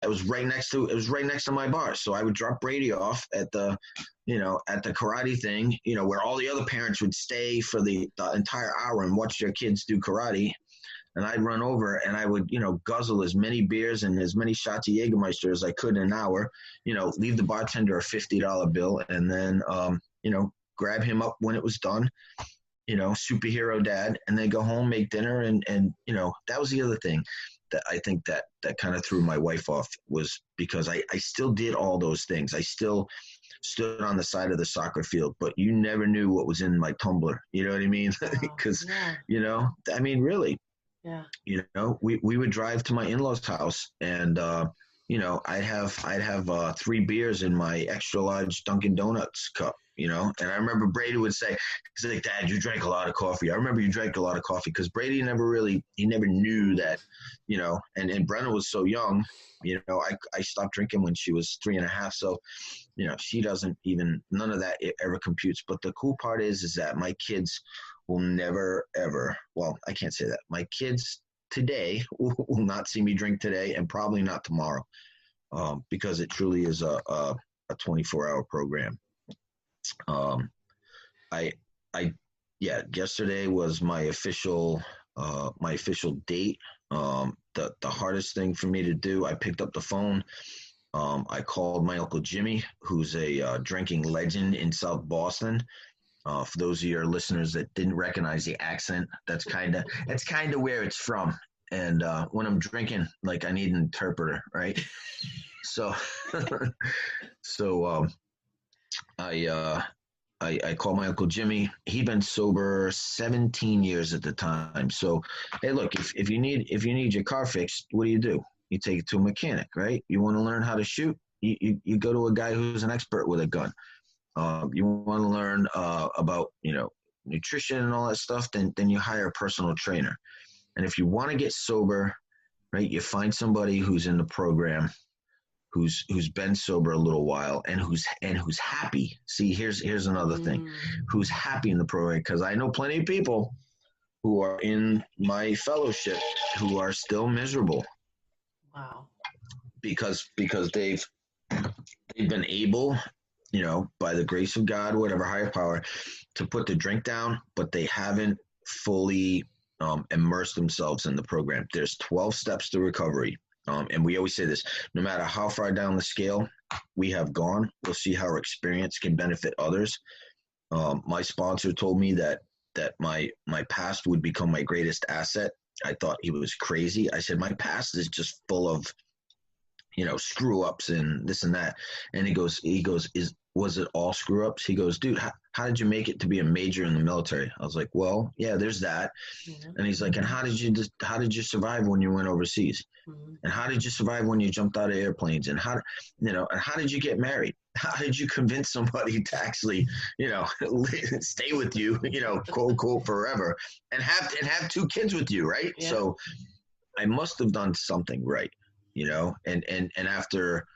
it was right next to my bar. So I would drop Brady off at the karate thing, where all the other parents would stay for the entire hour and watch their kids do karate. And I'd run over and I would, guzzle as many beers and as many shots of Jägermeister as I could in an hour, leave the bartender a $50 bill and then, grab him up when it was done, superhero dad, and then go home, make dinner. And that was the other thing that I think that kind of threw my wife off, was because I still did all those things. I still stood on the side of the soccer field, but you never knew what was in my tumbler. You know what I mean? Because, really. Yeah. We would drive to my in-laws' house and, I'd have 3 beers in my extra large Dunkin' Donuts cup, and I remember Brady would say, he's like, Dad, you drank a lot of coffee. I remember you drank a lot of coffee, because Brady never knew that, and Brenna was so young, I stopped drinking when she was 3.5. So, she doesn't even, none of that ever computes. But the cool part is that my kids will never, ever, well, I can't say that. My kids today will not see me drink today, and probably not tomorrow, because it truly is a 24-hour program. Yesterday was my official date. The hardest thing for me to do, I picked up the phone. I called my Uncle Jimmy, who's a drinking legend in South Boston. For those of your listeners that didn't recognize the accent, that's kind of where it's from. And when I'm drinking, like, I need an interpreter, right? So, I called my Uncle Jimmy. He'd been sober 17 years at the time. So, hey, look, if you need your car fixed, what do? You take it to a mechanic, right? You want to learn how to shoot? You go to a guy who's an expert with a gun. You want to learn about nutrition and all that stuff, then you hire a personal trainer. And if you want to get sober, right, you find somebody who's in the program, who's been sober a little while, and who's happy. See, here's another thing, who's happy in the program, because I know plenty of people who are in my fellowship who are still miserable. Wow. Because they've been able, by the grace of God, whatever, higher power, to put the drink down, but they haven't fully immersed themselves in the program. There's 12 steps to recovery. And we always say this, no matter how far down the scale we have gone, we'll see how our experience can benefit others. My sponsor told me that my past would become my greatest asset. I thought he was crazy. I said, my past is just full of, screw ups and this and that. And he goes, was it all screw ups? He goes, dude, how did you make it to be a major in the military? I was like, well, yeah, there's that. Mm-hmm. And he's like, and how did you survive when you went overseas? Mm-hmm. And how did you survive when you jumped out of airplanes? And how did you get married? How did you convince somebody to actually, stay with you, quote unquote, forever, and have 2 kids with you, right? Yeah. So I must have done something right, and after,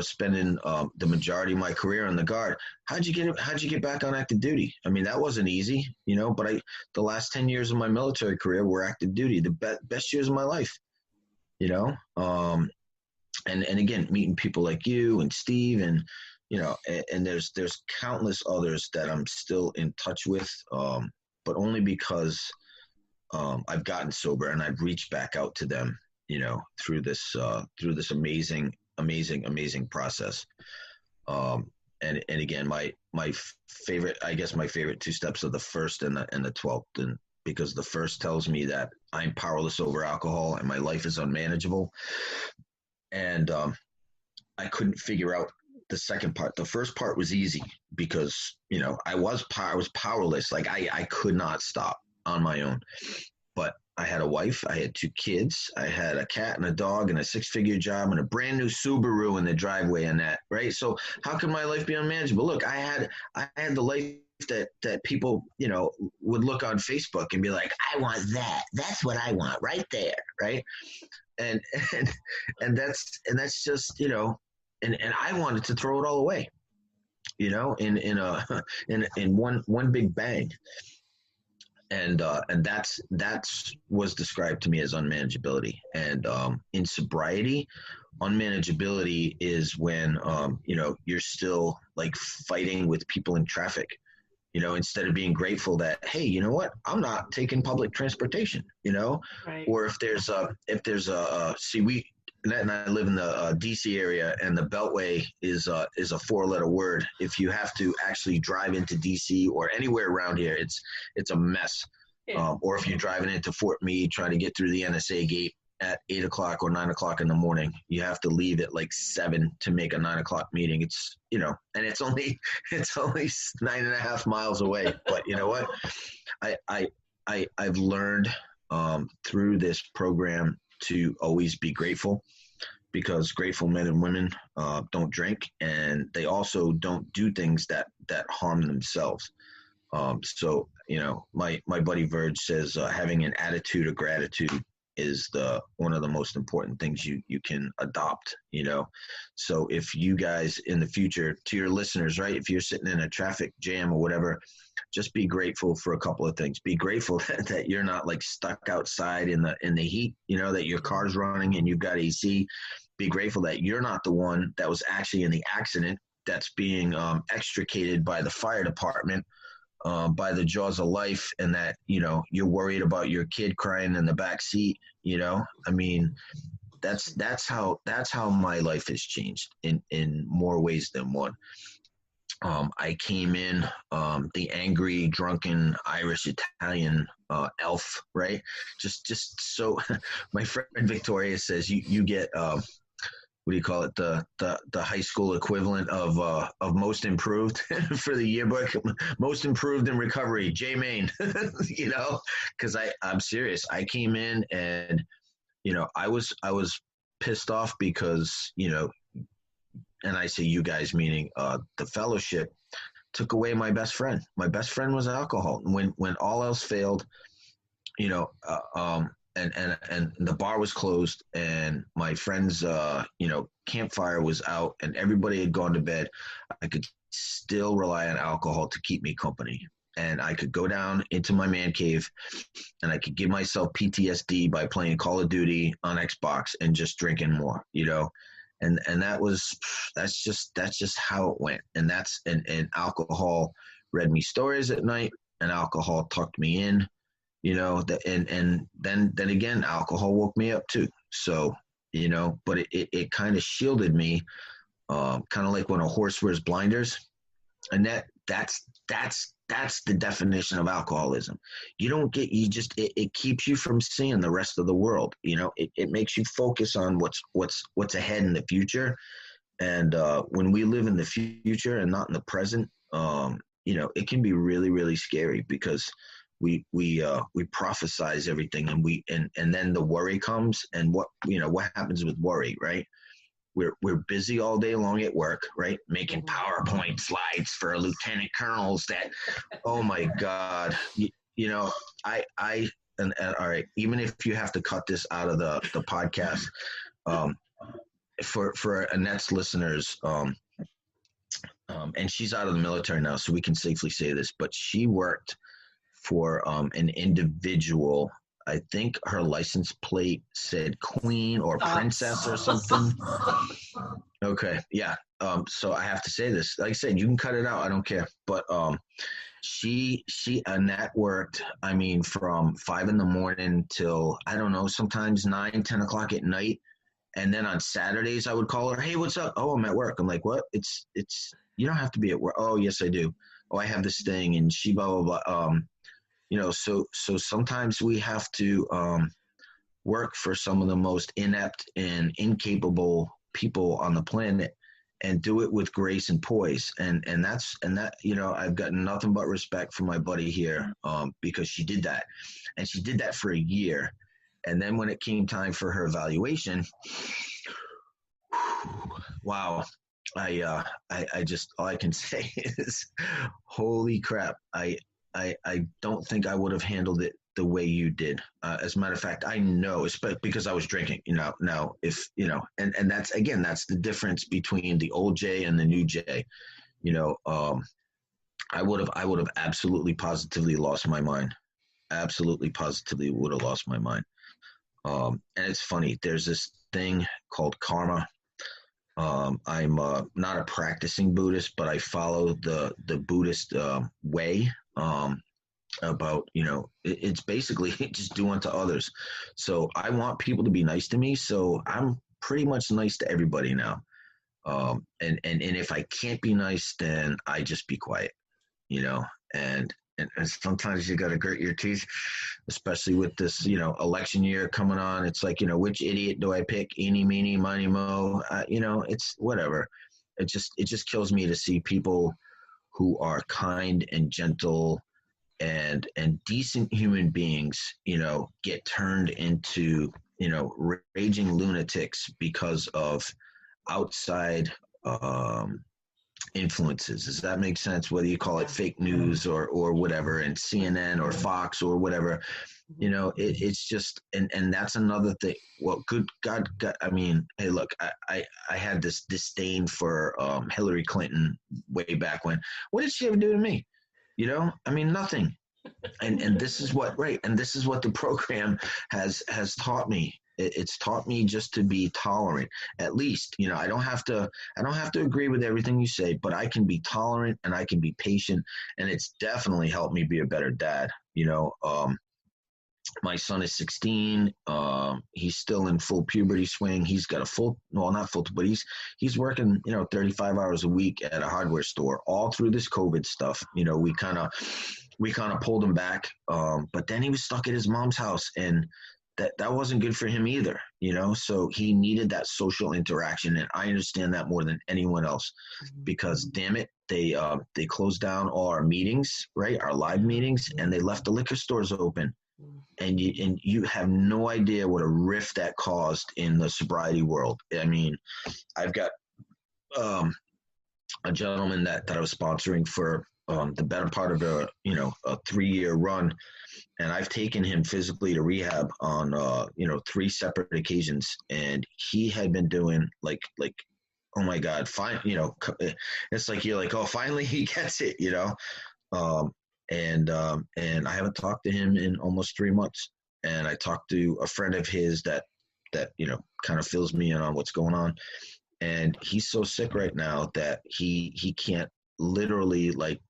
spending the majority of my career in the Guard, how'd you get back on active duty? I mean, that wasn't easy, but the last 10 years of my military career were active duty, the best years of my life, and again, meeting people like you and Steve and, and there's countless others that I'm still in touch with, but only because I've gotten sober and I've reached back out to them, through this amazing process. And again, my favorite 2 steps are the first and the 12th, and because the first tells me that I'm powerless over alcohol and my life is unmanageable. And I couldn't figure out the second part. The first part was easy because, I was powerless. Like I could not stop on my own, but I had a wife, I had 2 kids, I had a cat and a dog and a 6-figure job and a brand new Subaru in the driveway and that, right? So how can my life be unmanageable? Look, I had the life that people, would look on Facebook and be like, I want that. That's what I want right there, right? And that's just, and I wanted to throw it all away, in one big bang. and that's was described to me as unmanageability. And in sobriety, unmanageability is when you're still like fighting with people in traffic. Instead of being grateful that, hey, you know what, I'm not taking public transportation. Right. Or if there's a see, we and I live in the DC area, and the Beltway is a 4-letter word. If you have to actually drive into DC or anywhere around here, it's a mess. Yeah. Or if you're driving into Fort Meade trying to get through the NSA gate at 8 o'clock or 9 o'clock in the morning, you have to leave at like 7 to make a 9 o'clock meeting. It's and it's only 9.5 miles away. But you know what? I've learned through this program to always be grateful, because grateful men and women don't drink, and they also don't do things that harm themselves. So my buddy Verge says having an attitude of gratitude is one of the most important things you can adopt. So if you guys in the future, to your listeners, right, if you're sitting in a traffic jam or whatever, just be grateful for a couple of things. Be grateful that you're not like stuck outside in the heat, that your car's running and you've got AC. Be grateful that you're not the one that was actually in the accident, that's being extricated by the fire department, by the jaws of life, and that you're worried about your kid crying in the back seat. I mean, that's how my life has changed in more ways than one. I came in the angry, drunken Irish Italian elf, right? Just so my friend Victoria says you get what do you call it, the high school equivalent of most improved for the yearbook, most improved in recovery, J Main. Because I'm serious. I came in and I was pissed off because and I say you guys meaning the fellowship took away my best friend. My best friend was alcohol. When all else failed, and the bar was closed, and my friend's campfire was out, and everybody had gone to bed, I could still rely on alcohol to keep me company. And I could go down into my man cave, and I could give myself PTSD by playing Call of Duty on Xbox and just drinking more, and that's just how it went. And alcohol read me stories at night, and alcohol tucked me in, and then again, alcohol woke me up too. So, but it kind of shielded me, kind of like when a horse wears blinders, and that's the definition of alcoholism. It keeps you from seeing the rest of the world. It makes you focus on what's ahead in the future. And when we live in the future and not in the present, it can be really, really scary, because we prophesize everything, and then the worry comes. And what happens with worry, right? We're busy all day long at work, right? Making PowerPoint slides for lieutenant colonels that, oh my God, I all right, even if you have to cut this out of the podcast, for Annette's listeners, and she's out of the military now, so we can safely say this, but she worked for an individual. I think her license plate said queen or princess or something. Okay. Yeah. So I have to say this. Like I said, you can cut it out. I don't care. But Annette worked, I mean, from 5 a.m. till, I don't know, sometimes 9, 10 o'clock at night. And then on Saturdays, I would call her, hey, what's up? Oh, I'm at work. I'm like, what? It's, you don't have to be at work. Oh, yes, I do. Oh, I have this thing, and she blah, blah, blah. So sometimes we have to work for some of the most inept and incapable people on the planet, and do it with grace and poise. And that, I've got nothing but respect for my buddy here, because she did that, and she did that for a year. And then when it came time for her evaluation, wow, I just, all I can say is, holy crap. I don't think I would have handled it the way you did. As a matter of fact, I know, because I was drinking, now if, and that's, again, that's the difference between the old Jay and the new Jay. I would have absolutely positively lost my mind. absolutely positively would have lost my mind. And it's funny, there's this thing called karma. I'm not a practicing Buddhist, but I follow the Buddhist way. About, it's basically just do unto others. So I want people to be nice to me, so I'm pretty much nice to everybody now. And if I can't be nice, then I just be quiet, you know. And sometimes you got to grit your teeth, especially with this, election year coming on. It's like, which idiot do I pick? Eeny, meeny, miny, mo. It's whatever. It just kills me to see people who are kind and gentle and decent human beings, get turned into, raging lunatics because of outside influences. Does that make sense? Whether you call it fake news or whatever, and CNN or Fox or whatever, it's just, and that's another thing. Well, good God, I mean, hey, look, I had this disdain for Hillary Clinton way back when. What did she ever do to me? I mean, nothing. And this is what, right. And this is what the program has taught me. It's taught me just to be tolerant. At least, I don't have to agree with everything you say, but I can be tolerant and I can be patient. And it's definitely helped me be a better dad. My son is 16. He's still in full puberty swing. He's got not full, but he's working, 35 hours a week at a hardware store all through this COVID stuff. We kind of pulled him back. But then he was stuck at his mom's house, and that wasn't good for him either, so he needed that social interaction. And I understand that more than anyone else, because damn it, they closed down all our meetings, right? Our live meetings, and they left the liquor stores open. And you have no idea what a rift that caused in the sobriety world. I mean, I've got a gentleman that I was sponsoring for the better part of a 3-year run, and I've taken him physically to rehab on 3 separate occasions, and he had been doing like oh my God, fine, it's like you're like, oh, finally he gets it, and I haven't talked to him in almost 3 months. And I talked to a friend of his that kind of fills me in on what's going on. And he's so sick right now that he can't literally like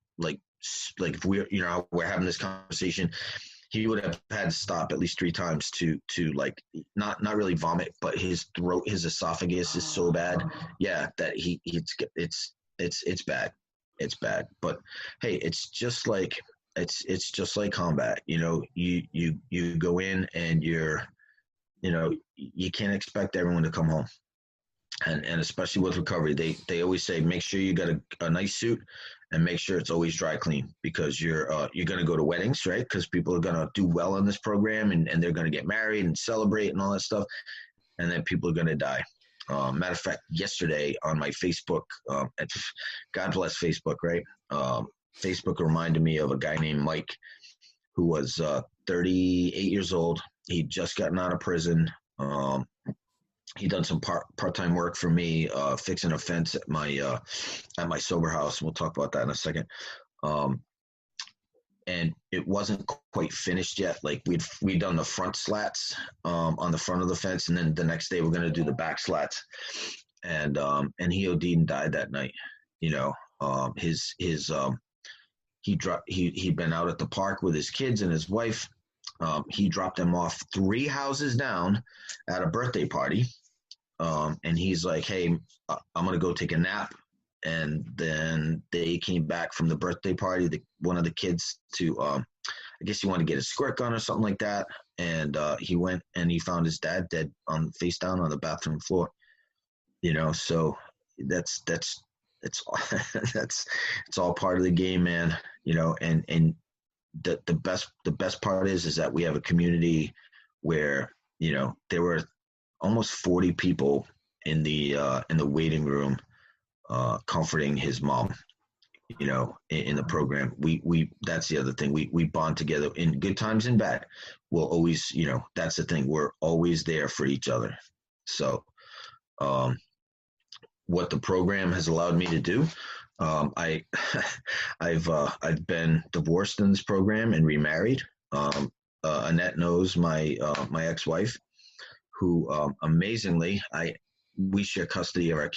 if we're having this conversation, he would have had to stop at least 3 times to like not really vomit, but his throat, his esophagus is so bad, that it's bad. It's bad. But hey, it's just like combat. You go in and you can't expect everyone to come home. And especially with recovery, they always say, make sure you got a nice suit and make sure it's always dry clean, because you're going to go to weddings, right? Because people are going to do well in this program, and they're going to get married and celebrate and all that stuff. And then people are going to die. Matter of fact, yesterday on my Facebook, God bless Facebook, right? Facebook reminded me of a guy named Mike, who was 38 years old. He'd just gotten out of prison. He'd done some part-time work for me, fixing a fence at my sober house. We'll talk about that in a second. And it wasn't quite finished yet. Like we'd done the front slats on the front of the fence, and then the next day we're going to do the back slats. And he OD'd and died that night. He'd been out at the park with his kids and his wife. He dropped them off 3 houses down at a birthday party. And he's like, hey, I'm going to go take a nap. And then they came back from the birthday party. One of the kids I guess he wanted to get his squirt gun or something like that. And he went and he found his dad dead face down on the bathroom floor. So that's it's all part of the game, man. And the best part is that we have a community where there were almost 40 people in the waiting room comforting his mom, in the program. We that's the other thing. We bond together in good times and bad. We'll always, that's the thing. We're always there for each other. So what the program has allowed me to do, I've been divorced in this program and remarried. Annette knows my ex-wife, who amazingly we share custody of our